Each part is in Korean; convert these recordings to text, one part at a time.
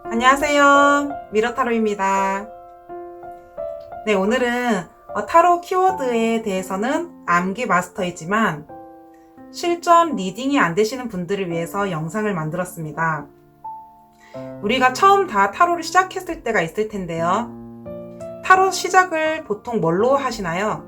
안녕하세요. 미러타로입니다. 네, 오늘은 타로 키워드에 대해서는 암기 마스터이지만 실전 리딩이 안 되시는 분들을 위해서 영상을 만들었습니다. 우리가 처음 다 타로를 시작했을 때가 있을 텐데요. 타로 시작을 보통 뭘로 하시나요?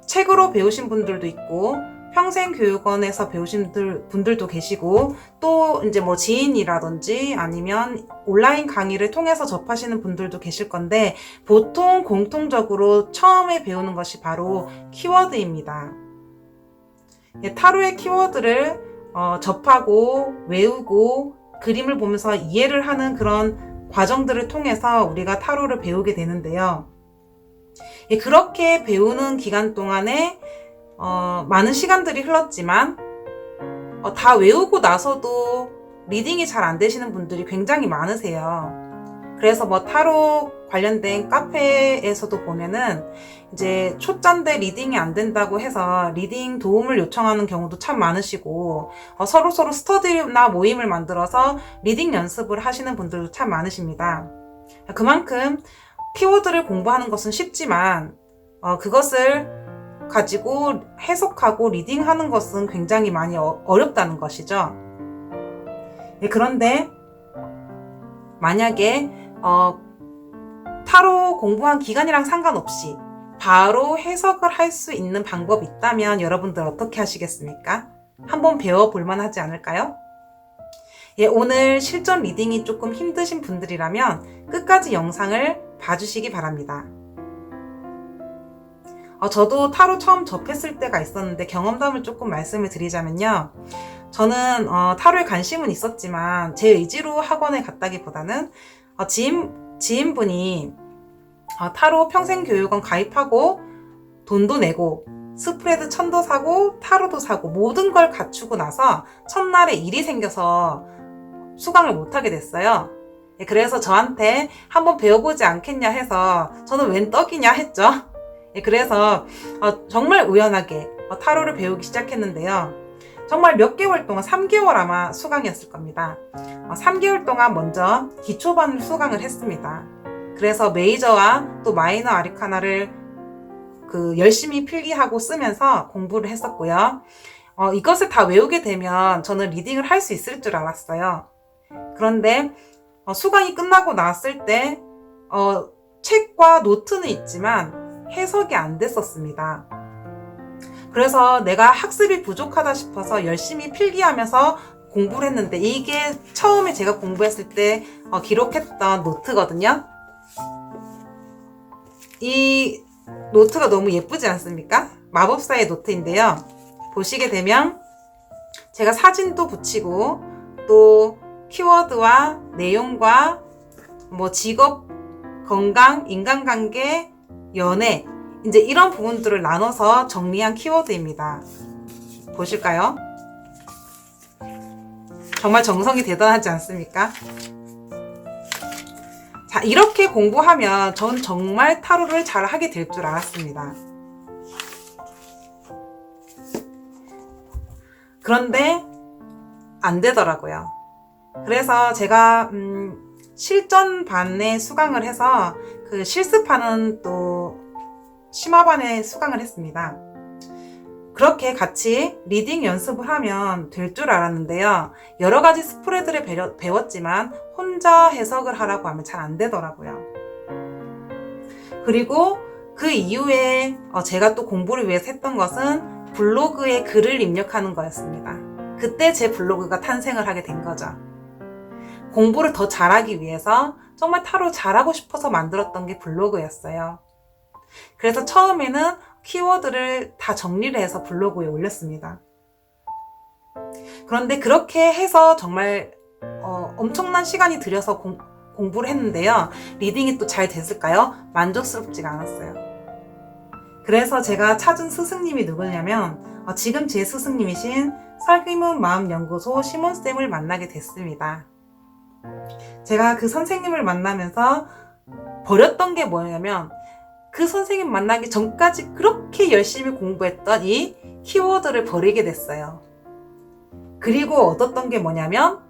책으로 배우신 분들도 있고 평생교육원에서 배우신 분들도 계시고 또 이제 뭐 지인이라든지 아니면 온라인 강의를 통해서 접하시는 분들도 계실 건데 보통 공통적으로 처음에 배우는 것이 바로 키워드입니다. 타로의 키워드를 접하고 외우고 그림을 보면서 이해를 하는 그런 과정들을 통해서 우리가 타로를 배우게 되는데요. 그렇게 배우는 기간 동안에 많은 시간들이 흘렀지만 다 외우고 나서도 리딩이 잘 안 되시는 분들이 굉장히 많으세요. 그래서 뭐 타로 관련된 카페에서도 보면은 이제 초짜인데 리딩이 안 된다고 해서 리딩 도움을 요청하는 경우도 참 많으시고 서로 스터디나 모임을 만들어서 리딩 연습을 하시는 분들도 참 많으십니다. 그만큼 키워드를 공부하는 것은 쉽지만 그것을 가지고 해석하고 리딩하는 것은 굉장히 많이 어렵다는 것이죠. 그런데 만약에 타로 공부한 기간이랑 상관없이 바로 해석을 할 수 있는 방법이 있다면 여러분들 어떻게 하시겠습니까? 한번 배워볼 만하지 않을까요? 오늘 실전 리딩이 조금 힘드신 분들이라면 끝까지 영상을 봐주시기 바랍니다. 저도 타로 처음 접했을 때가 있었는데 경험담을 조금 말씀을 드리자면요. 저는 타로에 관심은 있었지만 제 의지로 학원에 갔다기보다는 지인분이 타로 평생교육원 가입하고 돈도 내고 스프레드 천도 사고 타로도 사고 모든 걸 갖추고 나서 첫날에 일이 생겨서 수강을 못하게 됐어요. 그래서 저한테 한번 배워보지 않겠냐 해서 저는 웬 떡이냐 했죠. 그래서 정말 우연하게 타로를 배우기 시작했는데요. 정말 몇 개월 동안 3개월 아마 수강이었을 겁니다. 3개월 동안 먼저 기초반을 수강을 했습니다. 그래서 메이저와 또 마이너 아리카나를 열심히 필기하고 쓰면서 공부를 했었고요. 이것을 다 외우게 되면 저는 리딩을 할 수 있을 줄 알았어요. 그런데 수강이 끝나고 나왔을 때 책과 노트는 있지만 해석이 안 됐었습니다. 그래서 내가 학습이 부족하다 싶어서 열심히 필기하면서 공부를 했는데 이게 처음에 제가 공부했을 때 기록했던 노트거든요. 이 노트가 너무 예쁘지 않습니까? 마법사의 노트인데요. 보시게 되면 제가 사진도 붙이고 또 키워드와 내용과 뭐 직업, 건강, 인간관계, 연애 이제 이런 부분들을 나눠서 정리한 키워드입니다. 보실까요? 정말 정성이 대단하지 않습니까? 자, 이렇게 공부하면 전 정말 타로를 잘 하게 될 줄 알았습니다. 그런데 안 되더라고요. 그래서 제가 실전반에 수강을 해서 그 실습하는 또 심화반에 수강을 했습니다. 그렇게 같이 리딩 연습을 하면 될 줄 알았는데요. 여러 가지 스프레드를 배웠지만 혼자 해석을 하라고 하면 잘 안 되더라고요. 그리고 그 이후에 제가 또 공부를 위해서 했던 것은 블로그에 글을 입력하는 거였습니다. 그때 제 블로그가 탄생을 하게 된 거죠. 공부를 더 잘하기 위해서 정말 타로 잘하고 싶어서 만들었던 게 블로그였어요. 그래서 처음에는 키워드를 다 정리를 해서 블로그에 올렸습니다. 그런데 그렇게 해서 정말 엄청난 시간이 들여서 공부를 했는데요. 리딩이 또 잘 됐을까요? 만족스럽지가 않았어요. 그래서 제가 찾은 스승님이 누구냐면 지금 제 스승님이신 설기문 마음연구소 시몬쌤을 만나게 됐습니다. 제가 그 선생님을 만나면서 버렸던 게 뭐냐면 그 선생님 만나기 전까지 그렇게 열심히 공부했던 이 키워드를 버리게 됐어요. 그리고 얻었던 게 뭐냐면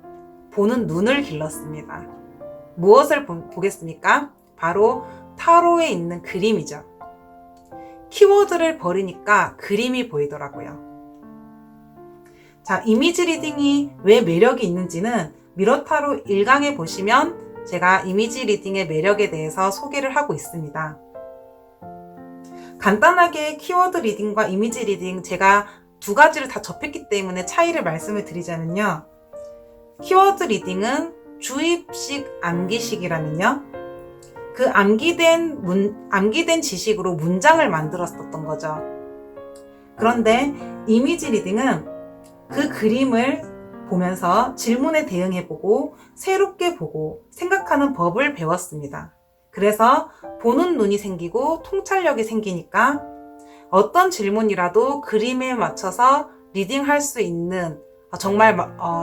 보는 눈을 길렀습니다. 무엇을 보겠습니까? 바로 타로에 있는 그림이죠. 키워드를 버리니까 그림이 보이더라고요. 자, 이미지 리딩이 왜 매력이 있는지는 미러타로 1강에 보시면 제가 이미지 리딩의 매력에 대해서 소개를 하고 있습니다. 간단하게 키워드 리딩과 이미지 리딩 제가 두 가지를 다 접했기 때문에 차이를 말씀을 드리자면요. 키워드 리딩은 주입식 암기식이라면요. 그 암기된 지식으로 문장을 만들었었던 거죠. 그런데 이미지 리딩은 그 그림을 보면서 질문에 대응해보고 새롭게 보고 생각하는 법을 배웠습니다. 그래서 보는 눈이 생기고 통찰력이 생기니까 어떤 질문이라도 그림에 맞춰서 리딩할 수 있는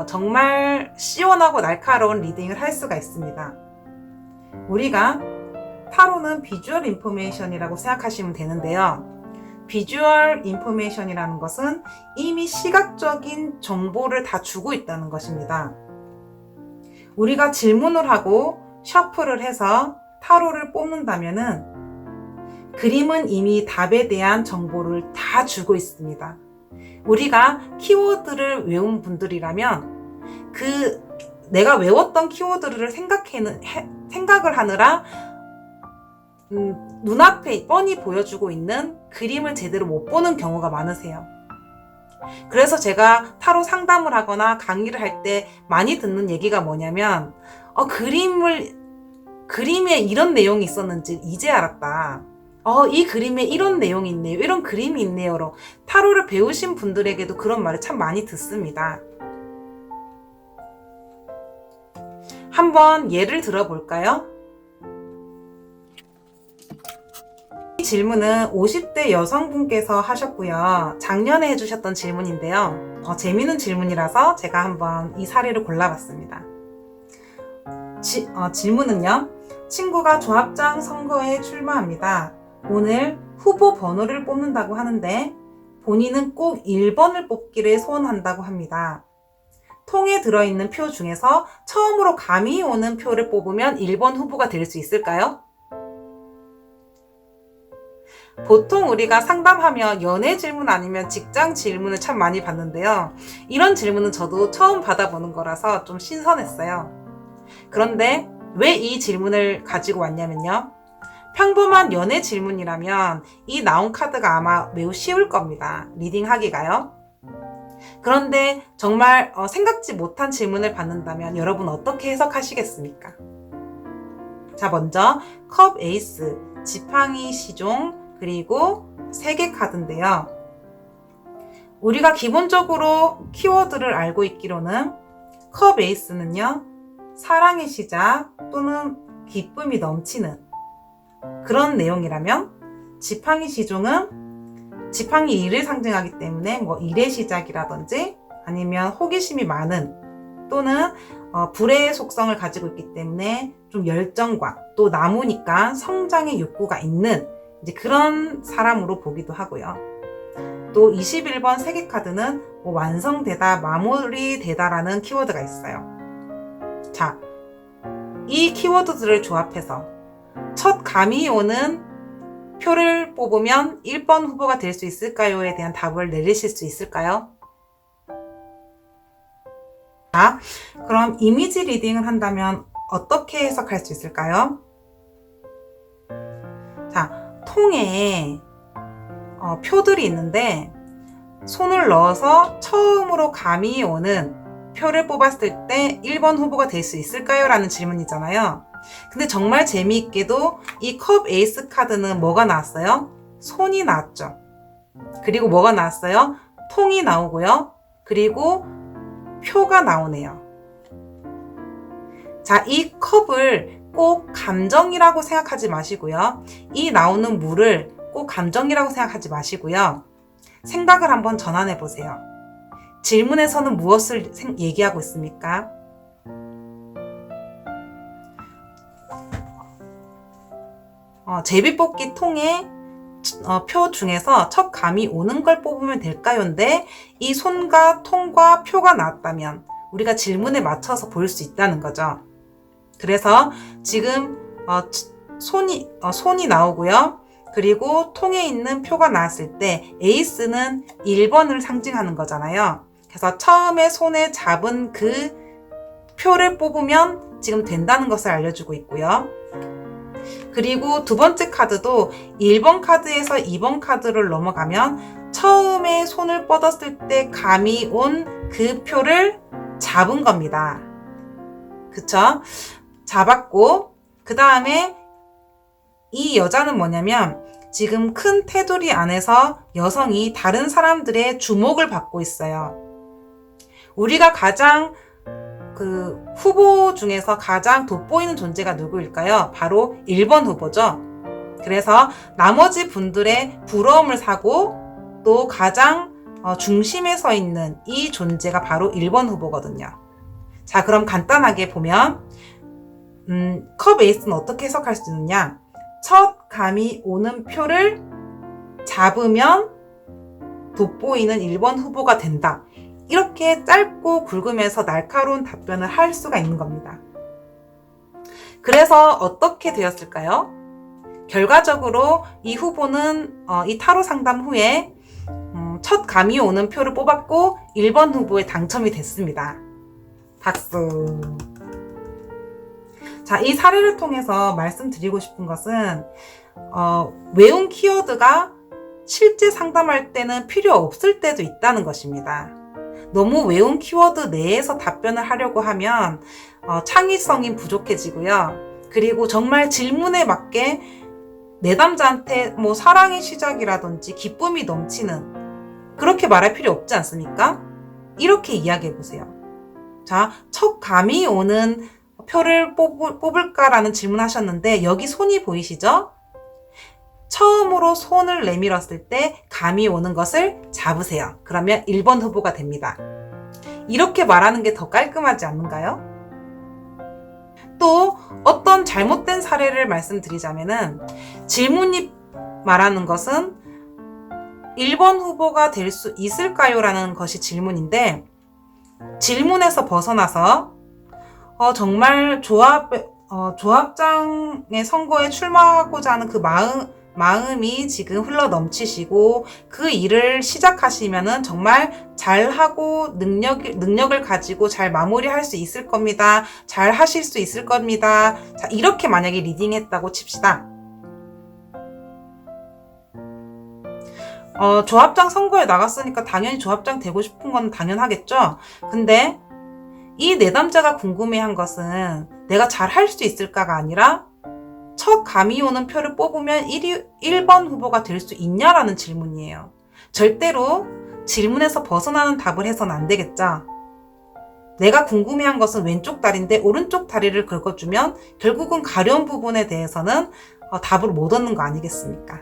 정말 시원하고 날카로운 리딩을 할 수가 있습니다. 우리가 타로는 비주얼 인포메이션이라고 생각하시면 되는데요. 비주얼 인포메이션이라는 것은 이미 시각적인 정보를 다 주고 있다는 것입니다. 우리가 질문을 하고 셔플을 해서 타로를 뽑는다면은 그림은 이미 답에 대한 정보를 다 주고 있습니다. 우리가 키워드를 외운 분들이라면 내가 외웠던 키워드를 생각을 하느라 눈앞에 뻔히 보여주고 있는 그림을 제대로 못 보는 경우가 많으세요. 그래서 제가 타로 상담을 하거나 강의를 할 때 많이 듣는 얘기가 뭐냐면 그림에 이런 내용이 있었는지 이제 알았다. 이 그림에 이런 내용이 있네요. 이런 그림이 있네요. 타로를 배우신 분들에게도 그런 말을 참 많이 듣습니다. 한번 예를 들어볼까요? 이 질문은 50대 여성분께서 하셨고요. 작년에 해주셨던 질문인데요. 재미있는 질문이라서 제가 한번 이 사례를 골라봤습니다. 질문은요. 친구가 조합장 선거에 출마합니다. 오늘 후보 번호를 뽑는다고 하는데 본인은 꼭 1번을 뽑기를 소원한다고 합니다. 통에 들어있는 표 중에서 처음으로 감이 오는 표를 뽑으면 1번 후보가 될 수 있을까요? 보통 우리가 상담하면 연애 질문 아니면 직장 질문을 참 많이 받는데요. 이런 질문은 저도 처음 받아보는 거라서 좀 신선했어요. 그런데 왜 이 질문을 가지고 왔냐면요. 평범한 연애 질문이라면 이 나온 카드가 아마 매우 쉬울 겁니다. 리딩하기가요. 그런데 정말 생각지 못한 질문을 받는다면 여러분 어떻게 해석하시겠습니까? 자, 먼저 컵 에이스, 지팡이 시종, 그리고 3개 카드인데요. 우리가 기본적으로 키워드를 알고 있기로는 컵 에이스는요. 사랑의 시작 또는 기쁨이 넘치는 그런 내용이라면 지팡이 시종은 지팡이 일을 상징하기 때문에 일의 시작이라든지 아니면 호기심이 많은 또는 불의 속성을 가지고 있기 때문에 좀 열정과 또 나무니까 성장의 욕구가 있는 이제 그런 사람으로 보기도 하고요. 또 21번 3개 카드는 완성되다, 마무리되다라는 키워드가 있어요. 자, 이 키워드들을 조합해서 첫 감이 오는 표를 뽑으면 1번 후보가 될 수 있을까요에 대한 답을 내리실 수 있을까요? 자, 그럼 이미지 리딩을 한다면 어떻게 해석할 수 있을까요? 자, 통에 표들이 있는데 손을 넣어서 처음으로 감이 오는 표를 뽑았을 때 1번 후보가 될 수 있을까요? 라는 질문이잖아요. 근데 정말 재미있게도 이 컵 에이스 카드는 뭐가 나왔어요? 손이 나왔죠. 그리고 뭐가 나왔어요? 통이 나오고요. 그리고 표가 나오네요. 자, 이 컵을 꼭 감정이라고 생각하지 마시고요. 이 나오는 물을 꼭 감정이라고 생각하지 마시고요. 생각을 한번 전환해 보세요. 질문에서는 무엇을 얘기하고 있습니까? 제비뽑기 통에 표 중에서 첫 감이 오는 걸 뽑으면 될까요?인데 이 손과 통과 표가 나왔다면 우리가 질문에 맞춰서 볼 수 있다는 거죠. 그래서 지금 손이 나오고요. 그리고 통에 있는 표가 나왔을 때 에이스는 1번을 상징하는 거잖아요. 그래서 처음에 손에 잡은 그 표를 뽑으면 지금 된다는 것을 알려주고 있고요. 그리고 두 번째 카드도 1번 카드에서 2번 카드를 넘어가면 처음에 손을 뻗었을 때 감이 온 그 표를 잡은 겁니다. 그쵸? 잡았고, 그 다음에 이 여자는 뭐냐면 지금 큰 테두리 안에서 여성이 다른 사람들의 주목을 받고 있어요. 우리가 가장 후보 중에서 가장 돋보이는 존재가 누구일까요? 바로 1번 후보죠. 그래서 나머지 분들의 부러움을 사고 또 가장 중심에 서 있는 이 존재가 바로 1번 후보거든요. 자, 그럼 간단하게 보면 컵 에이스는 어떻게 해석할 수 있느냐? 첫 감이 오는 표를 잡으면 돋보이는 1번 후보가 된다. 이렇게 짧고 굵으면서 날카로운 답변을 할 수가 있는 겁니다. 그래서 어떻게 되었을까요? 결과적으로 이 후보는 이 타로 상담 후에 첫 감이 오는 표를 뽑았고 1번 후보에 당첨이 됐습니다. 박수. 자, 이 사례를 통해서 말씀드리고 싶은 것은 외운 키워드가 실제 상담할 때는 필요 없을 때도 있다는 것입니다. 너무 외운 키워드 내에서 답변을 하려고 하면 창의성이 부족해지고요. 그리고 정말 질문에 맞게 내담자한테 뭐 사랑의 시작이라든지 기쁨이 넘치는 그렇게 말할 필요 없지 않습니까? 이렇게 이야기해 보세요. 자, 첫 감이 오는 표를 뽑을까라는 질문하셨는데 여기 손이 보이시죠? 처음으로 손을 내밀었을 때 감이 오는 것을 잡으세요. 그러면 1번 후보가 됩니다. 이렇게 말하는 게 더 깔끔하지 않는가요? 또 어떤 잘못된 사례를 말씀드리자면은 질문이 말하는 것은 1번 후보가 될 수 있을까요? 라는 것이 질문인데 질문에서 벗어나서 정말 조합장의 선거에 출마하고자 하는 그 마음이 지금 흘러 넘치시고 그 일을 시작하시면은 정말 잘하고 능력을 가지고 잘 마무리할 수 있을 겁니다. 잘 하실 수 있을 겁니다. 자, 이렇게 만약에 리딩했다고 칩시다. 조합장 선거에 나갔으니까 당연히 조합장 되고 싶은 건 당연하겠죠? 근데 이 내담자가 궁금해한 것은 내가 잘 할 수 있을까가 아니라 첫 감이 오는 표를 뽑으면 1번 후보가 될 수 있냐라는 질문이에요. 절대로 질문에서 벗어나는 답을 해서는 안 되겠죠? 내가 궁금해한 것은 왼쪽 다리인데 오른쪽 다리를 긁어주면 결국은 가려운 부분에 대해서는 답을 못 얻는 거 아니겠습니까?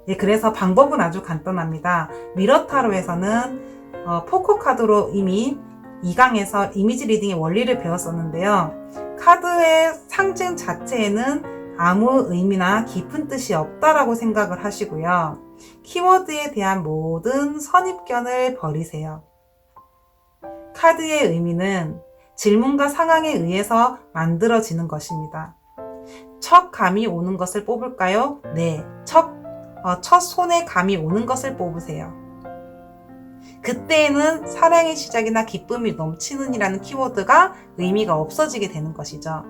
예, 그래서 방법은 아주 간단합니다. 미러타로에서는 포커 카드로 이미 2강에서 이미지 리딩의 원리를 배웠었는데요. 카드의 상징 자체에는 아무 의미나 깊은 뜻이 없다라고 생각을 하시고요. 키워드에 대한 모든 선입견을 버리세요. 카드의 의미는 질문과 상황에 의해서 만들어지는 것입니다. 첫 감이 오는 것을 뽑을까요? 네, 첫 손에 감이 오는 것을 뽑으세요. 그때에는 사랑의 시작이나 기쁨이 넘치는 이라는 키워드가 의미가 없어지게 되는 것이죠.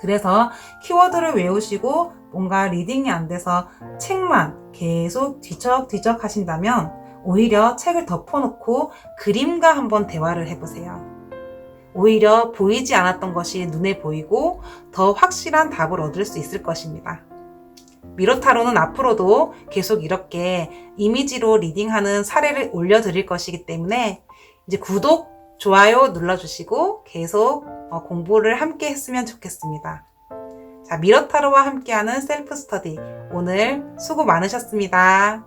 그래서 키워드를 외우시고 뭔가 리딩이 안 돼서 책만 계속 뒤적뒤적 하신다면 오히려 책을 덮어놓고 그림과 한번 대화를 해보세요. 오히려 보이지 않았던 것이 눈에 보이고 더 확실한 답을 얻을 수 있을 것입니다. 미러타로는 앞으로도 계속 이렇게 이미지로 리딩하는 사례를 올려드릴 것이기 때문에 이제 구독, 좋아요 눌러주시고 계속 공부를 함께 했으면 좋겠습니다. 자, 미러타로와 함께하는 셀프 스터디 오늘 수고 많으셨습니다.